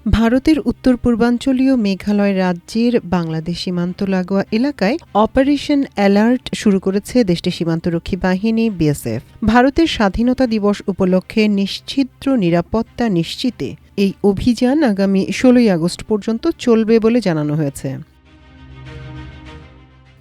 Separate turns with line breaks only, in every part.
ভারতের উত্তর পূর্বাঞ্চলীয় মেঘালয় রাজ্যের বাংলাদেশ সীমান্ত লাগোয়া এলাকায় অপারেশন অ্যালার্ট শুরু করেছে দেশটির সীমান্তরক্ষী বাহিনী বিএসএফ। ভারতের স্বাধীনতা দিবস উপলক্ষে নিশ্ছিদ্র নিরাপত্তা নিশ্চিতে এই অভিযান আগামী ১৬ আগস্ট পর্যন্ত চলবে বলে জানানো হয়েছে।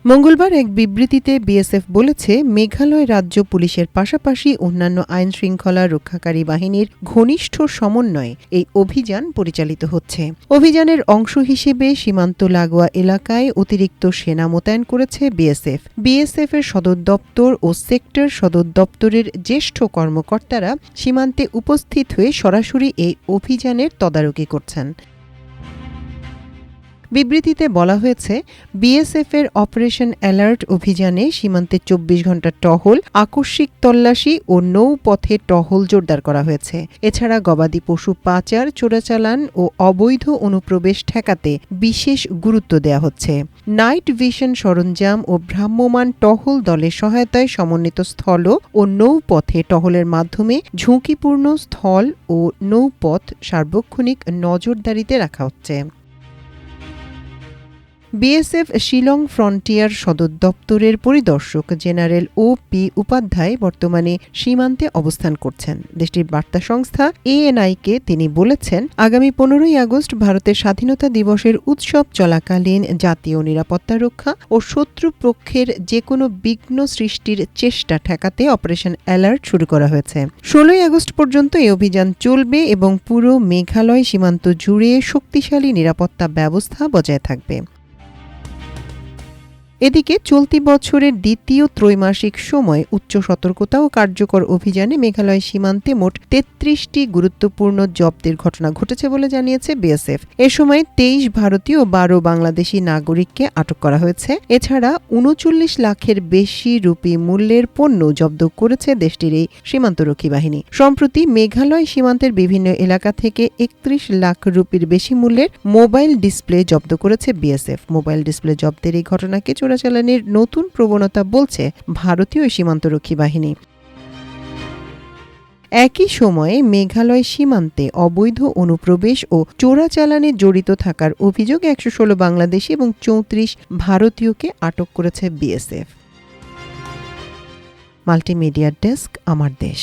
মঙ্গলবার এক বিবৃতিতে বিএসএফ বলেছে, মেঘালয় রাজ্য পুলিশের পাশাপাশি অন্যান্য আইন শৃঙ্খলা রক্ষাকারী বাহিনীর ঘনিষ্ঠ সমন্বয়ে এই অভিযান পরিচালিত হচ্ছে। অভিযানের অংশ হিসেবে সীমান্ত লাগোয়া এলাকায় অতিরিক্ত সেনা মোতায়েন করেছে বিএসএফ। বিএসএফের সদর দপ্তর ও সেক্টর সদর দপ্তরের জ্যেষ্ঠ কর্মকর্তারা সীমান্তে উপস্থিত হয়ে সরাসরি এই অভিযানের তদারকি করছেন। বিবৃতিতে বলা হয়েছে, বিএসএফের অপারেশন অ্যালার্ট অভিযানে সীমান্তে ২৪ ঘণ্টা টহল, আকস্মিক তল্লাশি ও নৌপথে টহল জোরদার করা হয়েছে। এছাড়া গবাদি পশু পাচার, চোরাচালান ও অবৈধ অনুপ্রবেশ ঠেকাতে বিশেষ গুরুত্ব দেওয়া হচ্ছে। নাইট ভিশন সরঞ্জাম ও ভ্রাম্যমাণ টহল দলের সহায়তায় সমন্বিত স্থল ও নৌপথে টহলের মাধ্যমে ঝুঁকিপূর্ণ স্থল ও নৌপথ সার্বক্ষণিক নজরদারিতে রাখা হচ্ছে। বিএসএফ শিলং ফ্রন্টিয়ার সদর দপ্তরের পরিদর্শক জেনারেল ও.পি. উপাধ্যায় বর্তমানে সীমান্তে অবস্থান করছেন। দেশটির বার্তা সংস্থা এএনআইকে তিনি বলেছেন, আগামী ১৫ আগস্ট ভারতের স্বাধীনতা দিবসের উৎসব চলাকালীন জাতীয় নিরাপত্তা রক্ষা ও শত্রুপক্ষের যেকোনো বিঘ্ন সৃষ্টির চেষ্টা ঠেকাতে অপারেশন অ্যালার্ট শুরু করা হয়েছে। ১৬ আগস্ট পর্যন্ত এই অভিযান চলবে এবং পুরো মেঘালয় সীমান্ত জুড়ে শক্তিশালী নিরাপত্তা ব্যবস্থা বজায় থাকবে। এদিকে চলতি বছরের দ্বিতীয় ত্রৈমাসিক সময় উচ্চ সতর্কতা ও কার্যকর অভিযানে মেঘালয় সীমান্তে মোট ৩৩টি গুরুত্বপূর্ণ জব্দের ঘটনা ঘটেছে বলে জানিয়েছে বিএসএফ। এ সময় ২৩ ভারতীয় ও ১২ বাংলাদেশি নাগরিককে আটক করা হয়েছে। এছাড়া ৩৯ লাখের বেশি রুপি মূল্যের পণ্য জব্দ করেছে দেশটির এই সীমান্তরক্ষী বাহিনী। সম্প্রতি মেঘালয় সীমান্তের বিভিন্ন এলাকা থেকে ৩১ লাখ রুপির বেশি মূল্যের মোবাইল ডিসপ্লে জব্দ করেছে বিএসএফ। মোবাইল ডিসপ্লে জব্দের এই ঘটনাকে চোরাচালানের নতুন প্রবণতা বলছে ভারতীয় সীমান্তরক্ষী বাহিনী। একই সময়ে মেঘালয় সীমান্তে অবৈধ অনুপ্রবেশ ও চোরাচালানে জড়িত থাকার অভিযোগে ১১৬ বাংলাদেশি এবং ৩৪ ভারতীয়কে আটক করেছে বিএসএফ। মাল্টিমিডিয়া ডেস্ক, আমার দেশ।